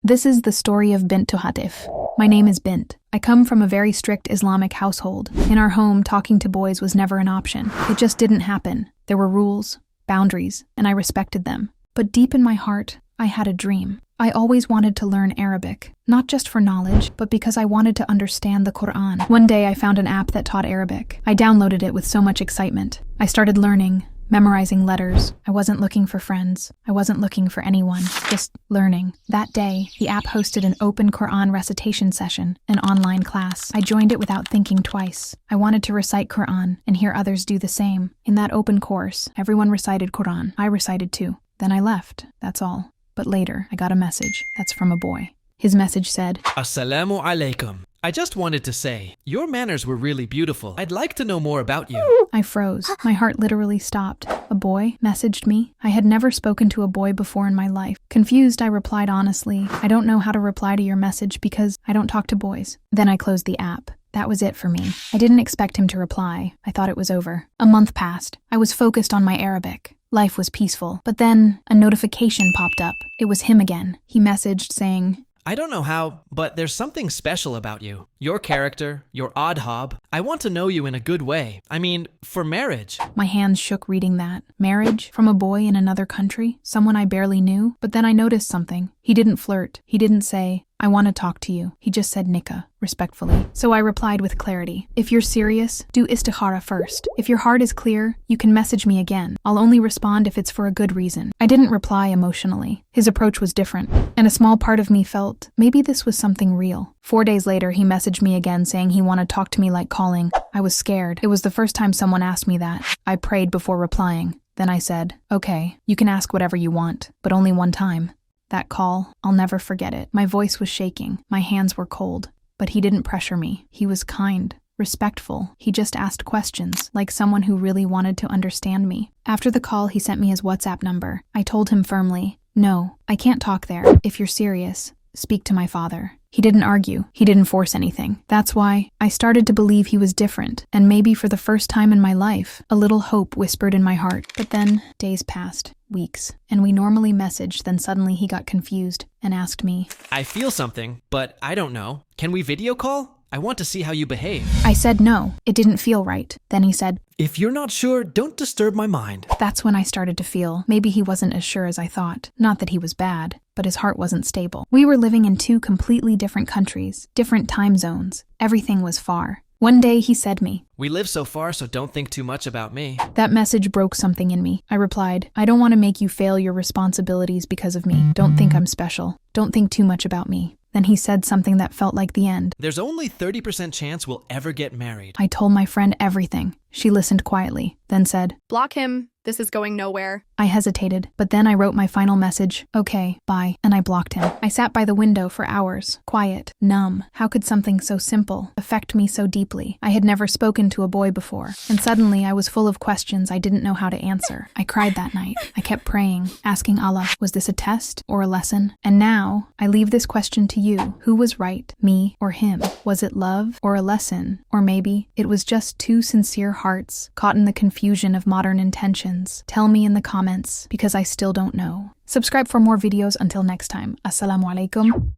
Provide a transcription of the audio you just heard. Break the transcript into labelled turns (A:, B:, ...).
A: This is the story of Bint to Hatif. My name is Bint. I come from a very strict Islamic household. In our home, talking to boys was never an option. It just didn't happen. There were rules, boundaries, and I respected them. But deep in my heart, I had a dream. I always wanted to learn Arabic, not just for knowledge, but because I wanted to understand the Qur'an. One day I found an app that taught Arabic. I downloaded it with so much excitement. I started learning, memorizing letters. I wasn't looking for friends. I wasn't looking for anyone, just learning. That day, the app hosted an open Qur'an recitation session, an online class. I joined it without thinking twice. I wanted to recite Qur'an and hear others do the same. In that open course, everyone recited Qur'an. I recited too. Then I left, that's all. But later, I got a message that's from a boy. His message said,
B: Assalamu alaikum. I just wanted to say, your manners were really beautiful. I'd like to know more about you.
A: I froze. My heart literally stopped. A boy messaged me. I had never spoken to a boy before in my life. Confused, I replied honestly, I don't know how to reply to your message because I don't talk to boys. Then I closed the app. That was it for me. I didn't expect him to reply. I thought it was over. A month passed. I was focused on my Arabic. Life was peaceful. But then a notification popped up. It was him again. He messaged saying,
B: I don't know how, but there's something special about you. Your character, your odd hob. I want to know you in a good way. I mean, for marriage.
A: My hands shook reading that. Marriage? From a boy in another country? Someone I barely knew? But then I noticed something. He didn't flirt. He didn't say, I want to talk to you. He just said nikah, respectfully. So I replied with clarity. If you're serious, do istikhara first. If your heart is clear, you can message me again. I'll only respond if it's for a good reason. I didn't reply emotionally. His approach was different, and a small part of me felt maybe this was something real. 4 days later, he messaged me again saying he wanted to talk to me like calling. I was scared. It was the first time someone asked me that. I prayed before replying. Then I said, okay, you can ask whatever you want, but only one time. That call, I'll never forget it. My voice was shaking. My hands were cold. But he didn't pressure me. He was kind, respectful. He just asked questions, like someone who really wanted to understand me. After the call, he sent me his WhatsApp number. I told him firmly, no, I can't talk there. If you're serious, speak to my father. He didn't argue. He didn't force anything. That's why I started to believe he was different, and maybe for the first time in my life, a little hope whispered in my heart. But then, days passed, weeks, and we normally messaged, then suddenly he got confused and asked me,
B: I feel something, but I don't know. Can we video call? I want to see how you behave.
A: I said no, it didn't feel right. Then he said,
B: if you're not sure, don't disturb my mind.
A: That's when I started to feel maybe he wasn't as sure as I thought. Not that he was bad, but his heart wasn't stable. We were living in 2 completely different countries, different time zones. Everything was far. One day he said me,
B: we live so far, so don't think too much about me.
A: That message broke something in me. I replied, I don't want to make you fail your responsibilities because of me. Don't think I'm special. Don't think too much about me. Then he said something that felt like the end.
B: There's only 30% chance we'll ever get married.
A: I told my friend everything. She listened quietly, then said,
C: block him. This is going nowhere.
A: I hesitated, but then I wrote my final message, okay, bye, and I blocked him. I sat by the window for hours, quiet, numb. How could something so simple affect me so deeply? I had never spoken to a boy before, and suddenly I was full of questions I didn't know how to answer. I cried that night. I kept praying, asking Allah, was this a test or a lesson? And now, I leave this question to you. Who was right, me or him? Was it love or a lesson? Or maybe it was just 2 sincere hearts caught in the confusion of modern intentions. Tell me in the comments, because I still don't know. Subscribe for more videos. Until next time. Assalamu alaikum.